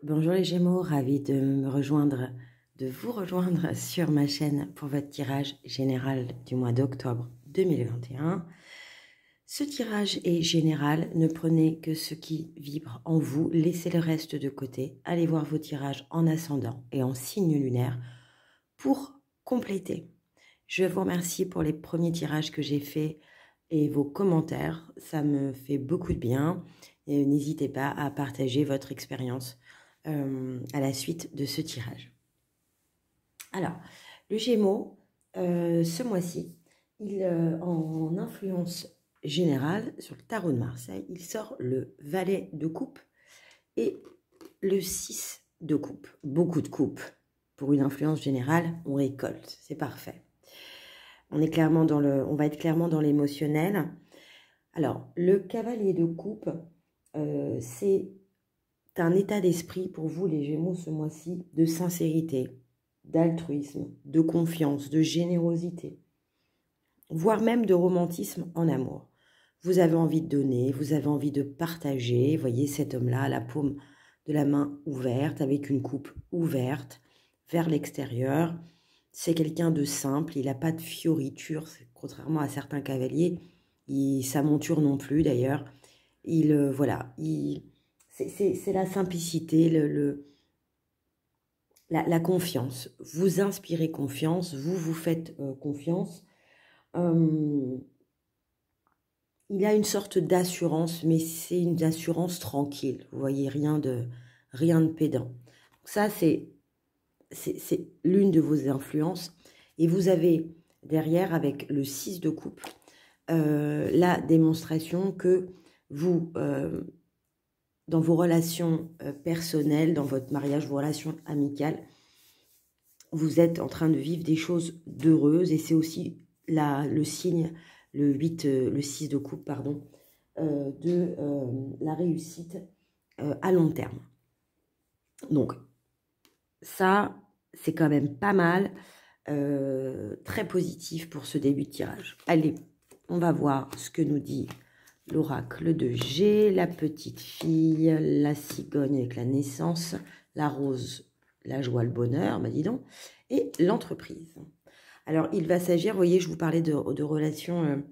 Bonjour les Gémeaux, ravi de vous rejoindre sur ma chaîne pour votre tirage général du mois d'octobre 2021. Ce tirage est général, ne prenez que ce qui vibre en vous, laissez le reste de côté, allez voir vos tirages en ascendant et en signe lunaire pour compléter. Je vous remercie pour les premiers tirages que j'ai faits et vos commentaires, ça me fait beaucoup de bien. N'hésitez pas à partager votre expérience à la suite de ce tirage. Alors, le Gémeaux, ce mois-ci, en influence générale sur le tarot de Marseille, il sort le valet de coupe et le 6 de coupe. Beaucoup de coupes. Pour une influence générale, on récolte, c'est parfait. On va être clairement dans l'émotionnel. Alors, le cavalier de coupe, c'est un état d'esprit pour vous, les Gémeaux, ce mois-ci, de sincérité, d'altruisme, de confiance, de générosité, voire même de romantisme en amour. Vous avez envie de donner, vous avez envie de partager. Vous voyez cet homme-là, la paume de la main ouverte, avec une coupe ouverte vers l'extérieur. C'est quelqu'un de simple, il n'a pas de fioriture, contrairement à certains cavaliers. Sa monture non plus, d'ailleurs. C'est la simplicité, la confiance. Vous inspirez confiance, vous faites confiance. Il a une sorte d'assurance, mais c'est une assurance tranquille. Vous voyez, rien de pédant. Ça, c'est l'une de vos influences. Et vous avez derrière, avec le 6 de coupe, la démonstration que vous, dans vos relations personnelles, dans votre mariage, vos relations amicales, vous êtes en train de vivre des choses d'heureuses. Et c'est aussi le signe, le 6 de coupe, pardon, de la réussite à long terme. Donc, ça, c'est quand même pas mal, très positif pour ce début de tirage. Allez, on va voir ce que nous dit l'oracle de G, la petite fille, la cigogne avec la naissance, la rose, la joie, le bonheur, bah dis donc, et l'entreprise. Alors, il va s'agir, vous voyez, je vous parlais de relations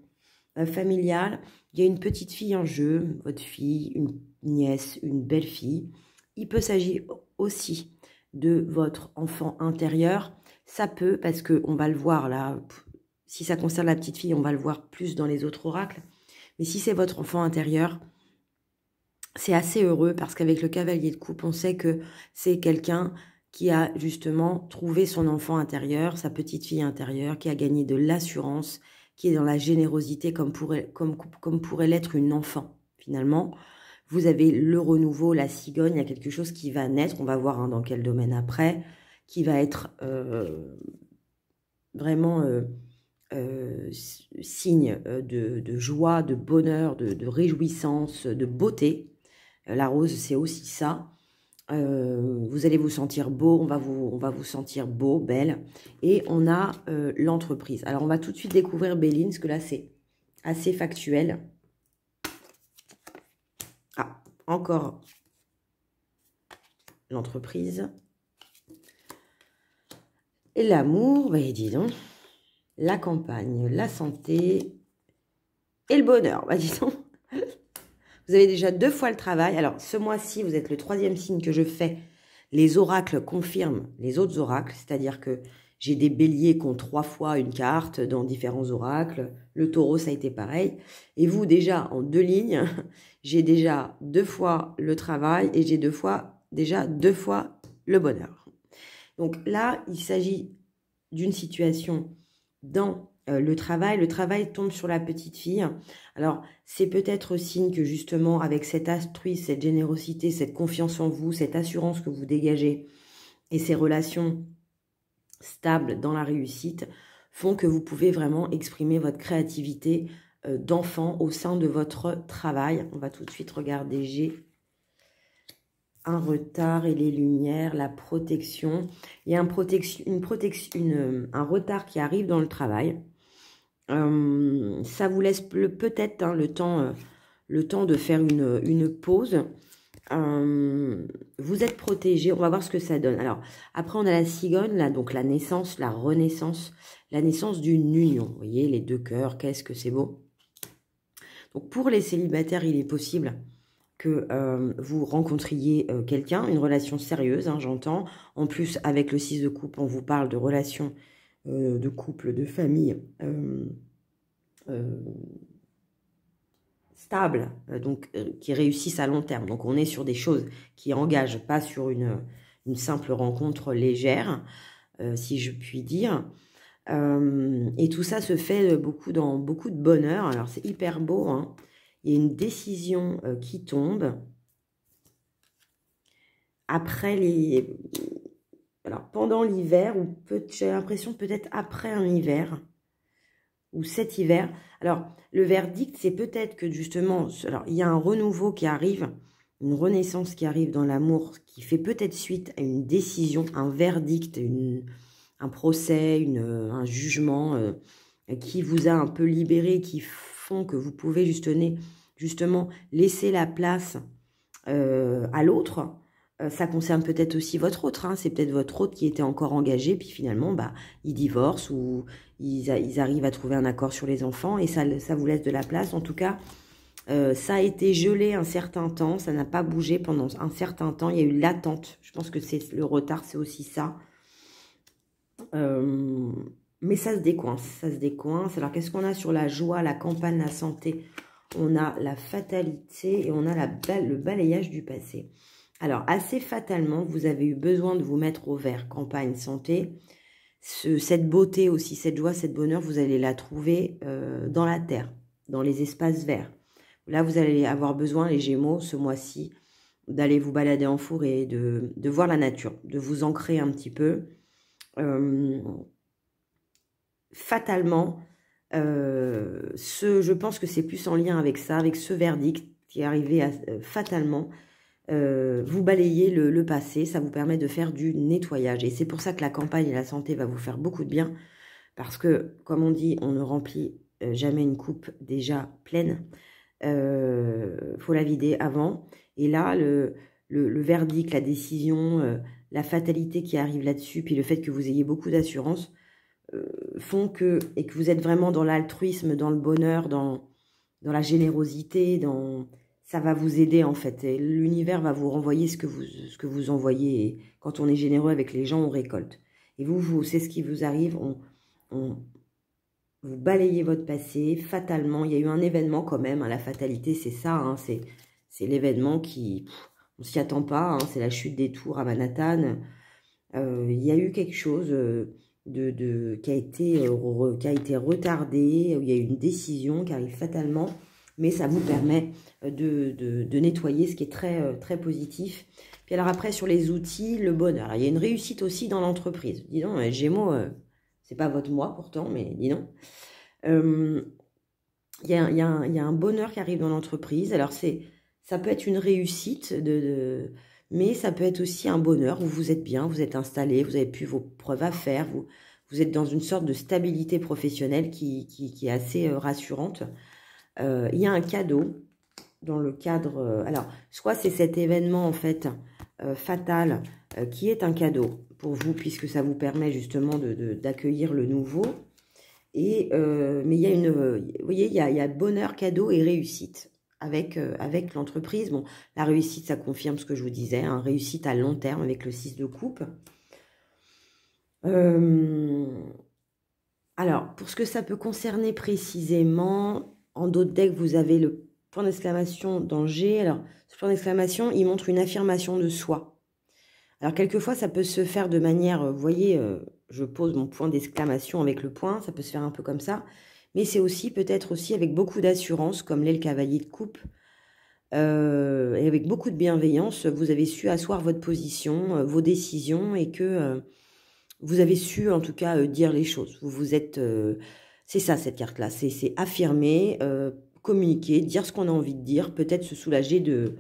familiales. Il y a une petite fille en jeu, votre fille, une nièce, une belle-fille. Il peut s'agir aussi de votre enfant intérieur. Ça peut, parce qu'on va le voir là, si ça concerne la petite fille, on va le voir plus dans les autres oracles. Mais si c'est votre enfant intérieur, c'est assez heureux parce qu'avec le cavalier de coupe, on sait que c'est quelqu'un qui a justement trouvé son enfant intérieur, sa petite fille intérieure, qui a gagné de l'assurance, qui est dans la générosité comme pourrait l'être une enfant, finalement. Vous avez le renouveau, la cigogne, il y a quelque chose qui va naître, on va voir dans quel domaine après, qui va être vraiment signe de joie, de bonheur, de réjouissance, de beauté. La rose, c'est aussi ça. Vous allez vous sentir beau, on va vous sentir beau, belle. Et on a l'entreprise. Alors, on va tout de suite découvrir Béline, parce que là, c'est assez factuel. Ah, encore l'entreprise. Et l'amour, bah, dis donc. La campagne, la santé et le bonheur, bah, dis donc. Vous avez déjà 2 fois le travail. Alors, ce mois-ci, vous êtes le 3e signe que je fais. Les oracles confirment les autres oracles, c'est-à-dire que j'ai des béliers qui ont 3 fois une carte dans différents oracles. Le taureau, ça a été pareil. Et vous, déjà, en 2 lignes, j'ai déjà 2 fois le travail et j'ai déjà 2 fois le bonheur. Donc là, il s'agit d'une situation dans le travail tombe sur la petite fille. Alors, c'est peut-être signe que justement, avec cet altruisme, cette générosité, cette confiance en vous, cette assurance que vous dégagez et ces relations stables dans la réussite font que vous pouvez vraiment exprimer votre créativité d'enfant au sein de votre travail. On va tout de suite regarder G. Un retard et les lumières, la protection. Il y a un retard qui arrive dans le travail. Ça vous laisse peut-être le temps de faire une pause. vous êtes protégé. On va voir ce que ça donne. Alors, après, on a la cigogne, là, donc la naissance, la renaissance, la naissance d'une union. Vous voyez, les deux cœurs, qu'est-ce que c'est beau. Donc, pour les célibataires, il est possible que vous rencontriez quelqu'un, une relation sérieuse, hein, j'entends. En plus, avec le 6 de coupe, on vous parle de relations de couple, de famille stable, donc qui réussissent à long terme. Donc on est sur des choses qui engagent, pas sur une simple rencontre légère, si je puis dire. Et tout ça se fait dans beaucoup de bonheur. Alors c'est hyper beau, hein. Il y a une décision qui tombe après les... Alors pendant l'hiver, ou j'ai l'impression peut-être après un hiver, ou cet hiver. Alors, le verdict, c'est peut-être que justement, alors il y a un renouveau qui arrive, une renaissance qui arrive dans l'amour, qui fait peut-être suite à une décision, un verdict, un procès, un jugement qui vous a un peu libéré, qui font que vous pouvez justement laisser la place à l'autre. Ça concerne peut-être aussi votre autre, hein. C'est peut-être votre autre qui était encore engagé, puis finalement, bah, ils divorcent ou ils arrivent à trouver un accord sur les enfants et ça vous laisse de la place. En tout cas, ça a été gelé un certain temps, ça n'a pas bougé pendant un certain temps. Il y a eu l'attente. Je pense que c'est le retard, c'est aussi ça. Mais ça se décoince, ça se décoince. Alors, qu'est-ce qu'on a sur la joie, la campagne, la santé? On a la fatalité et on a le balayage du passé. Alors, assez fatalement, vous avez eu besoin de vous mettre au vert, campagne, santé. Cette beauté aussi, cette joie, cette bonheur, vous allez la trouver dans la terre, dans les espaces verts. Là, vous allez avoir besoin, les Gémeaux, ce mois-ci, d'aller vous balader en forêt, et de voir la nature, de vous ancrer un petit peu. Fatalement, je pense que c'est plus en lien avec ça, avec ce verdict qui est arrivé fatalement. Vous balayez le passé, ça vous permet de faire du nettoyage. Et c'est pour ça que la campagne et la santé va vous faire beaucoup de bien. Parce que, comme on dit, on ne remplit jamais une coupe déjà pleine. Faut la vider avant. Et là, le verdict, la décision, la fatalité qui arrive là-dessus, puis le fait que vous ayez beaucoup d'assurance, font que vous êtes vraiment dans l'altruisme, dans le bonheur, dans la générosité, ça va vous aider en fait. Et l'univers va vous renvoyer ce que vous envoyez. Et quand on est généreux avec les gens, on récolte. Et vous c'est ce qui vous arrive. Vous balayez votre passé fatalement. Il y a eu un événement quand même. Hein, la fatalité, c'est ça. Hein, c'est l'événement qui... on s'y attend pas. Hein, c'est la chute des tours à Manhattan. Il y a eu quelque chose qui a été retardé. Où il y a eu une décision qui arrive fatalement. Mais ça vous permet de nettoyer, ce qui est très, très positif. Puis alors après, sur les outils, le bonheur. Alors, il y a une réussite aussi dans l'entreprise. Dis donc, Gémeaux, c'est pas votre mois pourtant, mais dis donc. Il y a un bonheur qui arrive dans l'entreprise. Alors, ça peut être une réussite, mais ça peut être aussi un bonheur où vous êtes bien, vous êtes installé, vous avez pu vos preuves à faire, vous êtes dans une sorte de stabilité professionnelle qui est assez rassurante. Il y a un cadeau dans le cadre... alors, soit c'est cet événement, en fait, fatal, qui est un cadeau pour vous, puisque ça vous permet justement d'accueillir le nouveau. Mais il y a vous voyez, il y a bonheur, cadeau et réussite avec l'entreprise. Bon, la réussite, ça confirme ce que je vous disais, hein, réussite à long terme avec le 6 de coupe. Alors, pour ce que ça peut concerner précisément... En d'autres decks, vous avez le point d'exclamation danger. Alors, ce point d'exclamation, il montre une affirmation de soi. Alors, quelquefois, ça peut se faire de manière... vous voyez, je pose mon point d'exclamation avec le point. Ça peut se faire un peu comme ça. Mais c'est aussi peut-être aussi avec beaucoup d'assurance, comme l'est le cavalier de coupe. Et avec beaucoup de bienveillance, vous avez su asseoir votre position, vos décisions. Et que vous avez su, en tout cas, dire les choses. Vous êtes... c'est ça, cette carte-là. C'est affirmer, communiquer, dire ce qu'on a envie de dire, peut-être se soulager de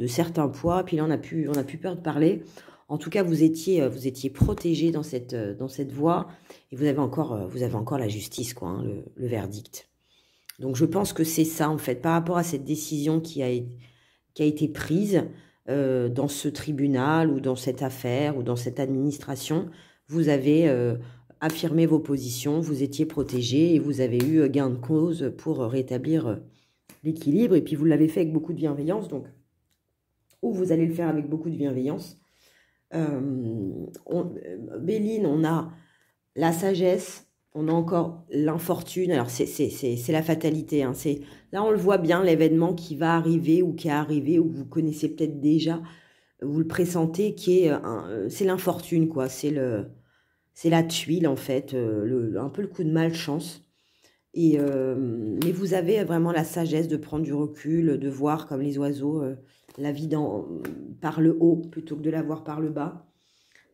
certains poids. Puis là, on a plus peur de parler. En tout cas, vous étiez protégé dans cette voie. Et vous avez encore la justice, quoi, hein, le verdict. Donc, je pense que c'est ça, en fait. Par rapport à cette décision qui a été prise, dans ce tribunal ou dans cette affaire ou dans cette administration, vous avez affirmé vos positions, vous étiez protégé et vous avez eu gain de cause pour rétablir l'équilibre. Et puis vous l'avez fait avec beaucoup de bienveillance, donc, ou vous allez le faire avec beaucoup de bienveillance. Béline, on a la sagesse, on a encore l'infortune. Alors c'est la fatalité, hein. Là on le voit bien, l'événement qui va arriver ou qui est arrivé ou que vous connaissez peut-être déjà, vous le pressentez, c'est l'infortune, quoi. C'est la tuile en fait, un peu le coup de malchance. Mais vous avez vraiment la sagesse de prendre du recul, de voir comme les oiseaux la vie par le haut plutôt que de la voir par le bas.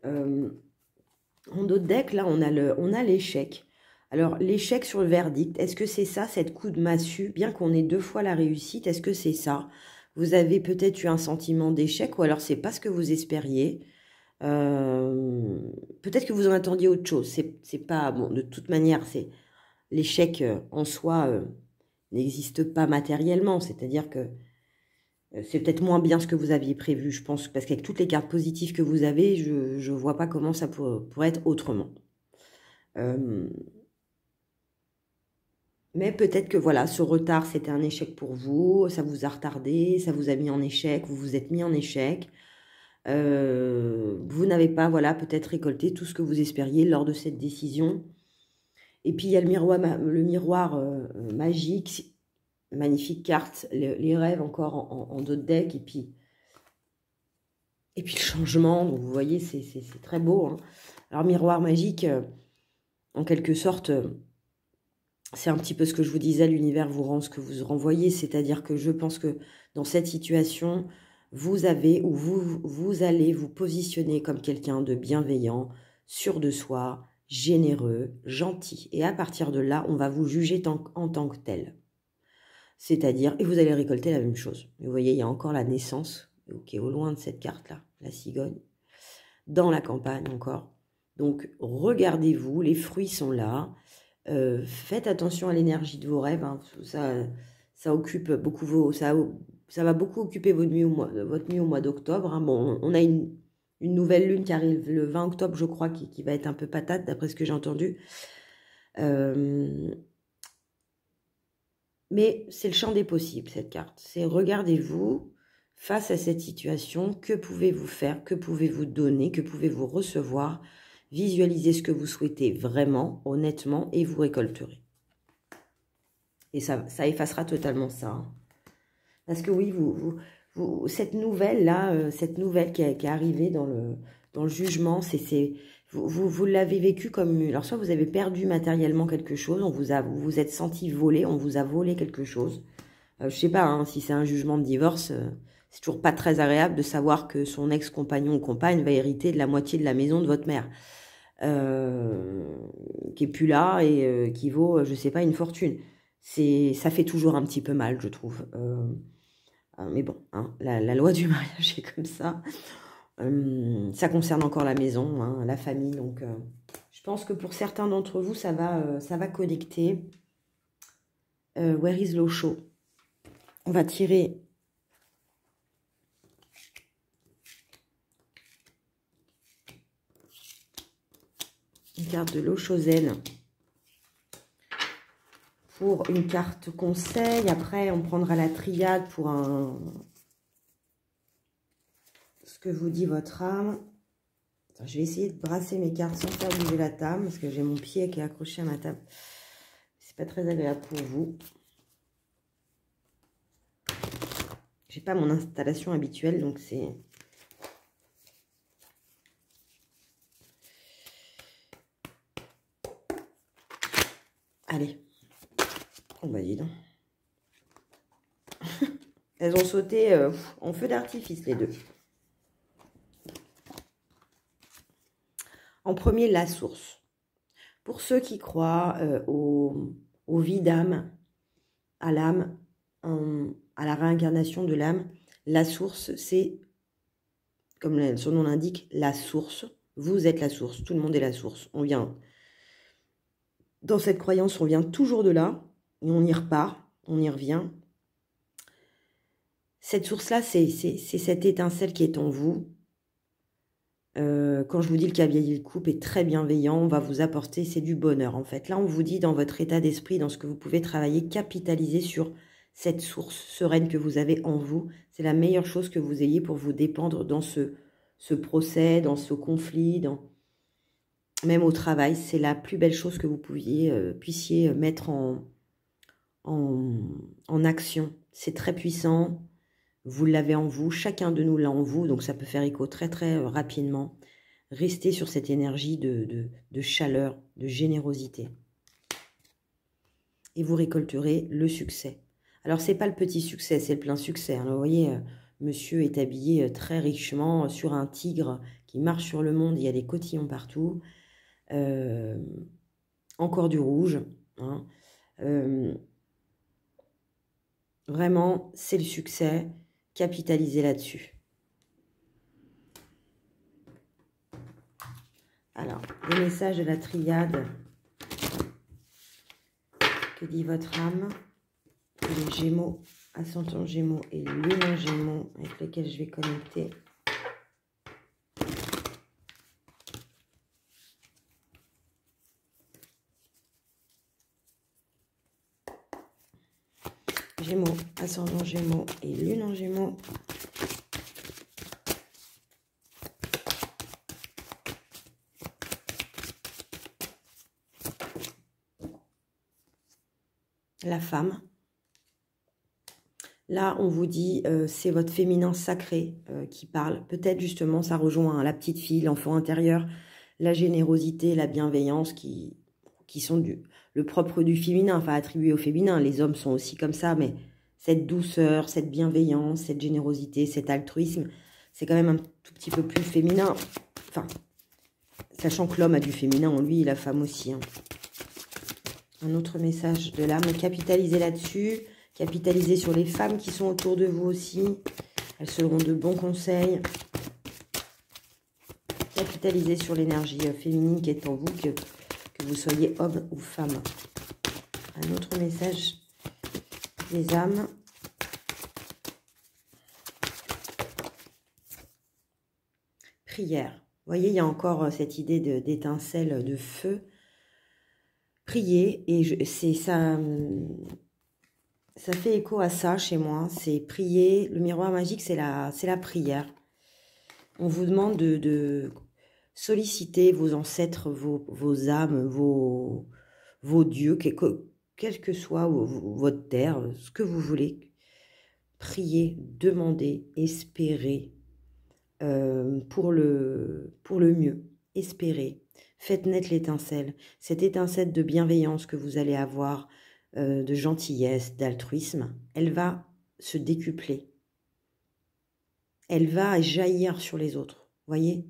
En d'autres decks, là, on a l'échec. Alors, l'échec sur le verdict, est-ce que c'est ça, cette coup de massue, bien qu'on ait 2 fois la réussite, est-ce que c'est ça? Vous avez peut-être eu un sentiment d'échec, ou alors c'est pas ce que vous espériez. Peut-être que vous en attendiez autre chose. C'est pas, bon, de toute manière, l'échec en soi n'existe pas matériellement, c'est-à-dire que c'est peut-être moins bien ce que vous aviez prévu, je pense, parce qu'avec toutes les cartes positives que vous avez, je ne vois pas comment ça pourrait être autrement. Mais peut-être que voilà, ce retard, c'était un échec pour vous, ça vous a retardé, ça vous a mis en échec, vous vous êtes mis en échec. Vous n'avez pas, voilà, peut-être récolté tout ce que vous espériez lors de cette décision. Et puis, il y a le miroir magique, magnifique carte, les rêves encore en d'autres decks, et puis le changement, donc vous voyez, c'est très beau, hein. Alors, miroir magique, en quelque sorte, c'est un petit peu ce que je vous disais, l'univers vous rend ce que vous renvoyez, c'est-à-dire que je pense que dans cette situation, vous allez vous positionner comme quelqu'un de bienveillant, sûr de soi, généreux, gentil. Et à partir de là, on va vous juger en tant que tel. C'est-à-dire, et vous allez récolter la même chose. Vous voyez, il y a encore la naissance, qui est au loin de cette carte-là, la cigogne, dans la campagne encore. Donc, regardez-vous, les fruits sont là. Faites attention à l'énergie de vos rêves, hein, ça occupe beaucoup ça va beaucoup occuper votre nuit au mois d'octobre, hein. Bon, on a une nouvelle lune qui arrive le 20 octobre, je crois, qui va être un peu patate, d'après ce que j'ai entendu. Mais c'est le champ des possibles, cette carte. C'est regardez-vous face à cette situation, que pouvez-vous faire, que pouvez-vous donner, que pouvez-vous recevoir, visualisez ce que vous souhaitez vraiment, honnêtement, et vous récolterez. Et ça effacera totalement ça, hein. Parce que oui, cette nouvelle-là, cette nouvelle qui est arrivée dans le jugement, vous l'avez vécu comme... Alors soit vous avez perdu matériellement quelque chose, vous vous êtes senti volé, on vous a volé quelque chose. Je sais pas, hein, si c'est un jugement de divorce, c'est toujours pas très agréable de savoir que son ex-compagnon ou compagne va hériter de la moitié de la maison de votre mère. Qui est plus là et qui vaut, je sais pas, une fortune. Ça fait toujours un petit peu mal, je trouve. Mais bon, hein, la loi du mariage est comme ça. Ça concerne encore la maison, hein, la famille. Donc, je pense que pour certains d'entre vous, ça va connecter. Where is l'Osho? On va tirer une carte de l'Osho Zen pour une carte conseil. Après, on prendra la triade pour ce que vous dit votre âme. Attends, je vais essayer de brasser mes cartes sans faire bouger la table, parce que j'ai mon pied qui est accroché à ma table. C'est pas très agréable pour vous. J'ai pas mon installation habituelle, donc c'est... Allez. Oh bah dis donc. Elles ont sauté en feu d'artifice, les deux. En premier, la source. Pour ceux qui croient aux vies d'âme, à l'âme, à la réincarnation de l'âme, la source, c'est, comme son nom l'indique, la source. Vous êtes la source, tout le monde est la source. On vient, dans cette croyance, on vient toujours de là, et on y repart, on y revient. Cette source-là, c'est cette étincelle qui est en vous. Quand je vous dis le cavalier de coupe est très bienveillant, on va vous apporter, c'est du bonheur en fait. Là, on vous dit dans votre état d'esprit, dans ce que vous pouvez travailler, capitaliser sur cette source sereine que vous avez en vous. C'est la meilleure chose que vous ayez pour vous dépendre dans ce procès, dans ce conflit, même au travail. C'est la plus belle chose que vous puissiez mettre en action. C'est très puissant. Vous l'avez en vous, chacun de nous l'a en vous, donc ça peut faire écho très très rapidement. Restez sur cette énergie de chaleur, de générosité. Et vous récolterez le succès. Alors, ce n'est pas le petit succès, c'est le plein succès. Alors, vous voyez, monsieur est habillé très richement sur un tigre qui marche sur le monde, il y a des cotillons partout. Encore du rouge. Hein. Vraiment, c'est le succès. Capitalisez là-dessus. Alors, les messages de la triade. Que dit votre âme? Les Gémeaux, ascendant Gémeaux et Lune en Gémeaux avec lesquels je vais connecter. Gémeaux, ascendant Gémeaux et Lune en Gémeaux. La femme. Là, on vous dit, c'est votre féminin sacré qui parle. Peut-être justement, ça rejoint la petite fille, l'enfant intérieur, la générosité, la bienveillance qui sont le propre du féminin, enfin attribué au féminin. Les hommes sont aussi comme ça, mais cette douceur, cette bienveillance, cette générosité, cet altruisme, c'est quand même un tout petit peu plus féminin. Enfin, sachant que l'homme a du féminin en lui et la femme aussi. Hein. Un autre message de l'âme, capitalisez là-dessus. Capitalisez sur les femmes qui sont autour de vous aussi. Elles seront de bons conseils. Capitalisez sur l'énergie féminine qui est en vous, que vous soyez homme ou femme. Un autre message des âmes. Prière. Vous voyez, il y a encore cette idée d'étincelle, de feu. Priez, et c'est ça... Ça fait écho à ça chez moi, c'est prier. Le miroir magique, c'est la prière. On vous demande de solliciter vos ancêtres, vos âmes, vos dieux, quelle que soit votre terre, ce que vous voulez. Priez, demandez, espérez pour le mieux. Espérez. Faites naître l'étincelle. Cette étincelle de bienveillance que vous allez avoir, de gentillesse, d'altruisme, elle va se décupler. Elle va jaillir sur les autres. Voyez?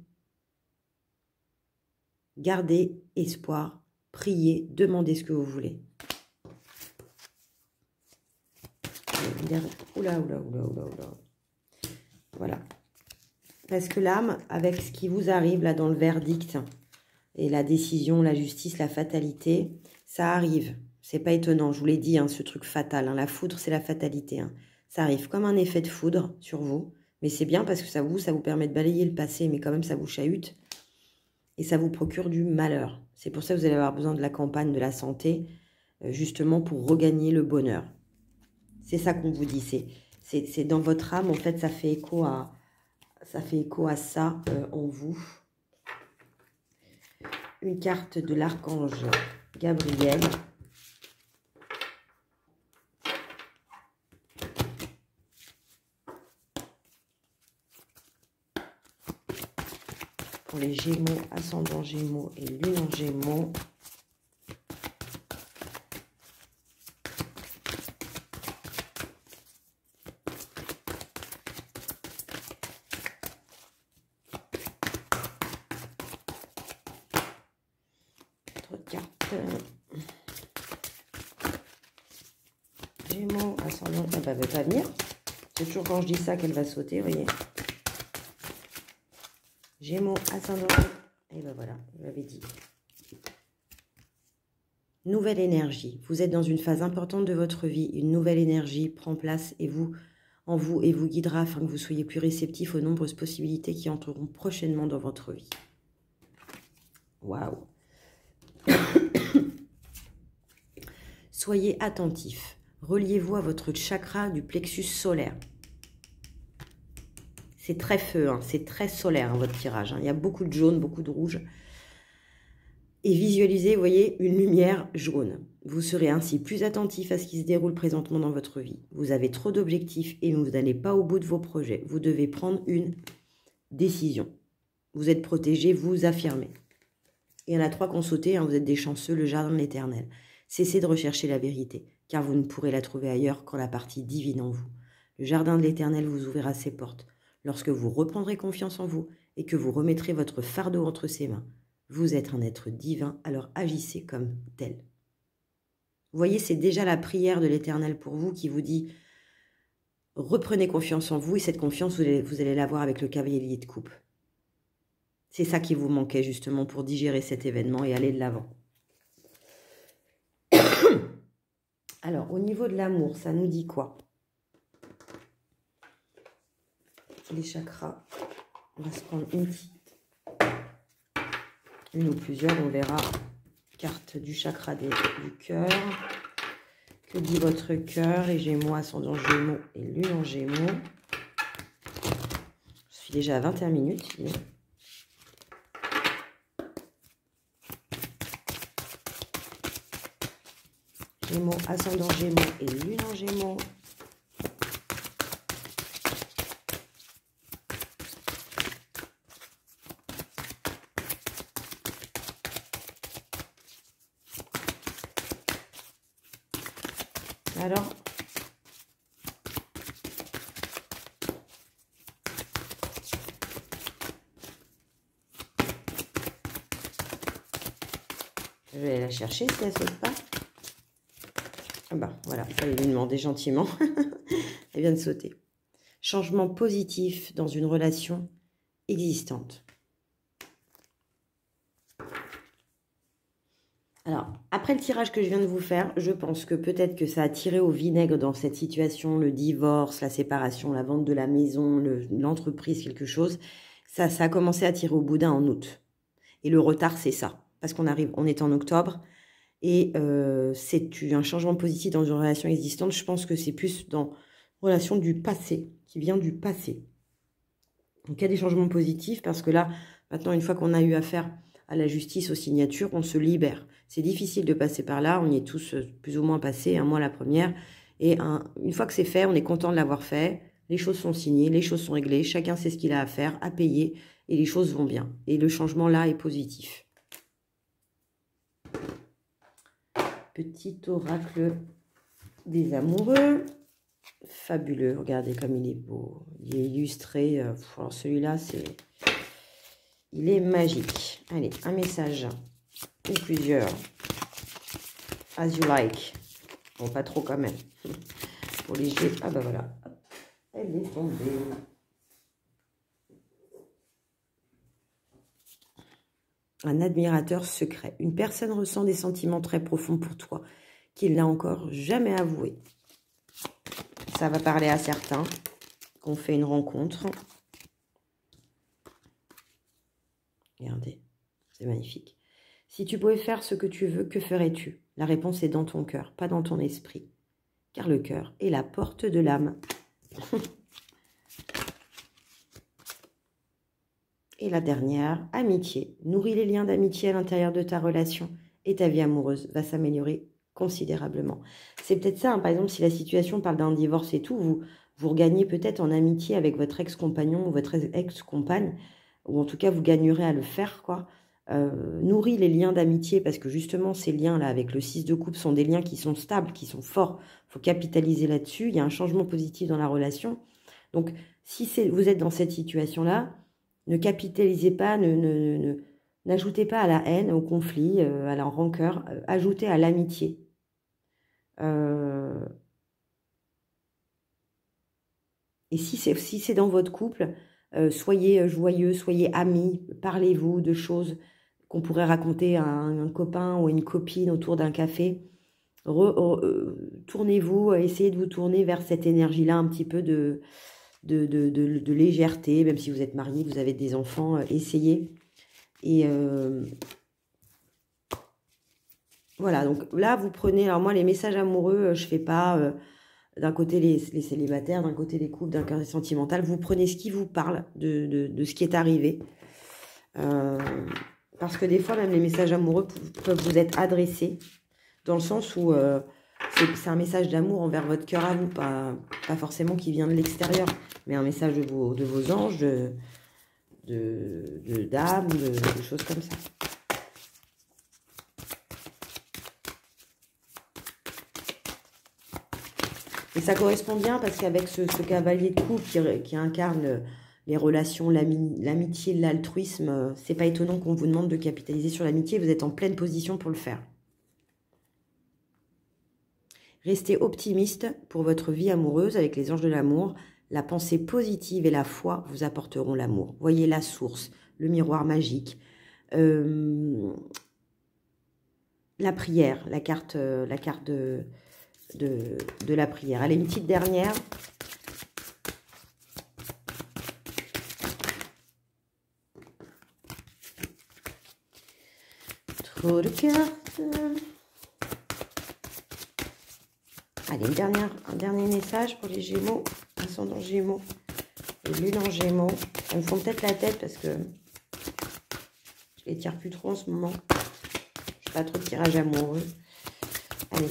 Gardez espoir, priez, demandez ce que vous voulez. Oula. Voilà. Parce que l'âme, avec ce qui vous arrive là dans le verdict, et la décision, la justice, la fatalité, ça arrive. C'est pas étonnant, je vous l'ai dit, hein, ce truc fatal. Hein, la foudre, c'est la fatalité. Hein. Ça arrive comme un effet de foudre sur vous. Mais c'est bien parce que ça vous permet de balayer le passé, mais quand même, ça vous chahute. Et ça vous procure du malheur. C'est pour ça que vous allez avoir besoin de la campagne de la santé, justement pour regagner le bonheur. C'est ça qu'on vous dit. C'est dans votre âme, en fait, ça fait écho à ça en vous. Une carte de l'archange Gabriel. Pour les Gémeaux, ascendant Gémeaux et Lune en Gémeaux. Autre carte. Gémeaux, ascendant, elle va pas venir. C'est toujours quand je dis ça qu'elle va sauter, vous voyez. Gémeaux, ascendant, et ben voilà, je l'avais dit. Nouvelle énergie. Vous êtes dans une phase importante de votre vie. Une nouvelle énergie prend place et vous en vous et vous guidera afin que vous soyez plus réceptifs aux nombreuses possibilités qui entreront prochainement dans votre vie. Waouh! Soyez attentifs. Reliez-vous à votre chakra du plexus solaire. C'est très feu, hein, c'est très solaire, hein, votre tirage. Hein. Il y a beaucoup de jaune, beaucoup de rouge. Et visualisez, vous voyez, une lumière jaune. Vous serez ainsi plus attentif à ce qui se déroule présentement dans votre vie. Vous avez trop d'objectifs et vous n'allez pas au bout de vos projets. Vous devez prendre une décision. Vous êtes protégé, vous affirmez. Il y en a 3 qui ont sauté, hein, vous êtes des chanceux, le jardin de l'éternel. Cessez de rechercher la vérité, car vous ne pourrez la trouver ailleurs qu'en la partie divine en vous. Le jardin de l'éternel vous ouvrira ses portes. Lorsque vous reprendrez confiance en vous et que vous remettrez votre fardeau entre ses mains, vous êtes un être divin, alors agissez comme tel. Vous voyez, c'est déjà la prière de l'Éternel pour vous qui vous dit « Reprenez confiance en vous » et cette confiance, vous allez l'avoir avec le cavalier de coupe. C'est ça qui vous manquait justement pour digérer cet événement et aller de l'avant. Alors, au niveau de l'amour, ça nous dit quoi? Les chakras, on va se prendre une ou plusieurs, on verra. Carte du chakra du cœur. Que dit votre cœur? Les Gémeaux, ascendant Gémeaux et Lune en Gémeaux. Je suis déjà à 21 minutes. Gémeaux, ascendant Gémeaux et Lune en Gémeaux. Alors, je vais aller la chercher si elle ne saute pas. Ah bah voilà, il fallait lui demander gentiment. Elle vient de sauter. Changement positif dans une relation existante. Alors, après le tirage que je viens de vous faire, je pense que peut-être que ça a tiré au vinaigre dans cette situation, le divorce, la séparation, la vente de la maison, l'entreprise, quelque chose. Ça a commencé à tirer au boudin en août. Et le retard, c'est ça. Parce on est en octobre et c'est un changement positif dans une relation existante. Je pense que c'est plus dans une relation du passé, qui vient du passé. Donc, il y a des changements positifs parce que là, maintenant, une fois qu'on a eu affaire à la justice, aux signatures, on se libère. C'est difficile de passer par là, on y est tous plus ou moins passés, moi la première. Et une fois que c'est fait, on est content de l'avoir fait, les choses sont signées, les choses sont réglées, chacun sait ce qu'il a à faire, à payer, et les choses vont bien. Et le changement là est positif. Petit oracle des amoureux. Fabuleux, regardez comme il est beau. Il est illustré. Alors celui-là, il est magique. Allez, un message ou plusieurs. As you like. Bon, pas trop quand même. Pour les jets. Ah bah voilà. Elle est tombée. Un admirateur secret. Une personne ressent des sentiments très profonds pour toi qu'il n'a encore jamais avoué. Ça va parler à certains qu'on fait une rencontre. Regardez, c'est magnifique. Si tu pouvais faire ce que tu veux, que ferais-tu? La réponse est dans ton cœur, pas dans ton esprit. Car le cœur est la porte de l'âme. Et la dernière, amitié. Nourris les liens d'amitié à l'intérieur de ta relation et ta vie amoureuse va s'améliorer considérablement. C'est peut-être ça, hein, par exemple, si la situation parle d'un divorce et tout, vous regagnez peut-être en amitié avec votre ex-compagnon ou votre ex-compagne, ou en tout cas, vous gagnerez à le faire, quoi. Nourris les liens d'amitié, parce que justement, ces liens-là, avec le 6 de coupe, sont des liens qui sont stables, qui sont forts. Il faut capitaliser là-dessus. Il y a un changement positif dans la relation. Donc, si vous êtes dans cette situation-là, ne capitalisez pas, n'ajoutez pas à la haine, au conflit, à la rancœur, ajoutez à l'amitié. Et si c'est dans votre couple, soyez joyeux, soyez amis, parlez-vous de choses qu'on pourrait raconter à un copain ou une copine autour d'un café. Tournez-vous, essayez de vous tourner vers cette énergie-là, un petit peu de légèreté, même si vous êtes marié, vous avez des enfants, essayez. Et voilà, donc là, vous prenez, alors moi, les messages amoureux, je fais pas d'un côté les célibataires, d'un côté les couples, d'un côté sentimental. Vous prenez ce qui vous parle de ce qui est arrivé. Parce que des fois, même les messages amoureux peuvent vous être adressés, dans le sens où c'est un message d'amour envers votre cœur à vous, pas forcément qui vient de l'extérieur, mais un message de vos anges, d'âme, de choses comme ça. Et ça correspond bien parce qu'avec ce cavalier de coupe qui incarne les relations, l'amitié, l'altruisme, c'est pas étonnant qu'on vous demande de capitaliser sur l'amitié, vous êtes en pleine position pour le faire. Restez optimiste pour votre vie amoureuse avec les anges de l'amour. La pensée positive et la foi vous apporteront l'amour. Voyez la source, le miroir magique, la prière, la carte de la prière. Allez, une petite dernière. Trop de cartes. Allez, un dernier message pour les Gémeaux, ascendant Gémeaux et Lune en Gémeaux. Elles me font peut-être la tête parce que je les tire plus trop en ce moment. Je fais pas trop de tirage amoureux. Allez.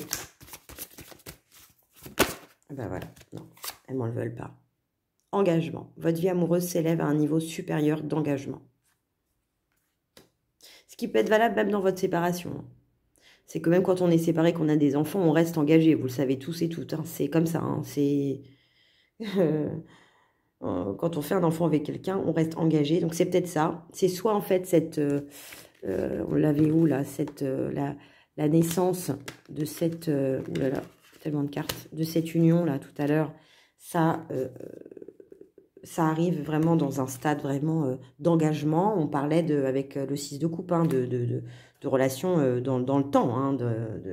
Ben voilà, non, elles m'en le veulent pas. Engagement. Votre vie amoureuse s'élève à un niveau supérieur d'engagement. Ce qui peut être valable même dans votre séparation. C'est que même quand on est séparé, qu'on a des enfants, on reste engagé. Vous le savez tous et toutes. Hein. C'est comme ça. Hein. C'est quand on fait un enfant avec quelqu'un, on reste engagé. Donc c'est peut-être ça. C'est soit en fait cette... on l'avait où là la naissance de cette... oulala, tellement de cartes. De cette union là tout à l'heure. Ça arrive vraiment dans un stade vraiment d'engagement. On parlait avec le 6 de coupe, hein, de relations dans le temps, hein,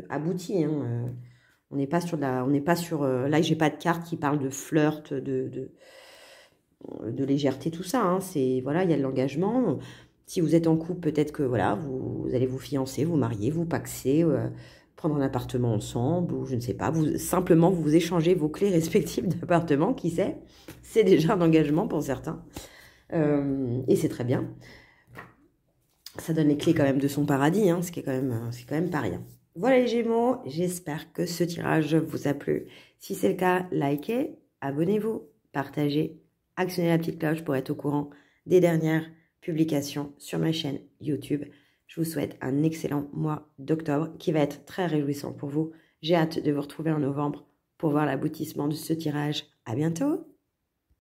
abouties. Hein, on n'est pas sur là, j'ai pas de carte qui parle de flirt, de légèreté, tout ça. Hein, voilà, il y a de l'engagement. Si vous êtes en couple, peut-être que voilà, vous allez vous fiancer, vous marier, vous paxer, prendre un appartement ensemble, ou je ne sais pas, simplement vous échangez vos clés respectives d'appartement, qui sait, c'est déjà un engagement pour certains, et c'est très bien. Ça donne les clés quand même de son paradis, hein, ce qui est quand même pas rien. Voilà les Gémeaux, j'espère que ce tirage vous a plu. Si c'est le cas, likez, abonnez-vous, partagez, actionnez la petite cloche pour être au courant des dernières publications sur ma chaîne YouTube. Je vous souhaite un excellent mois d'octobre qui va être très réjouissant pour vous. J'ai hâte de vous retrouver en novembre pour voir l'aboutissement de ce tirage. À bientôt!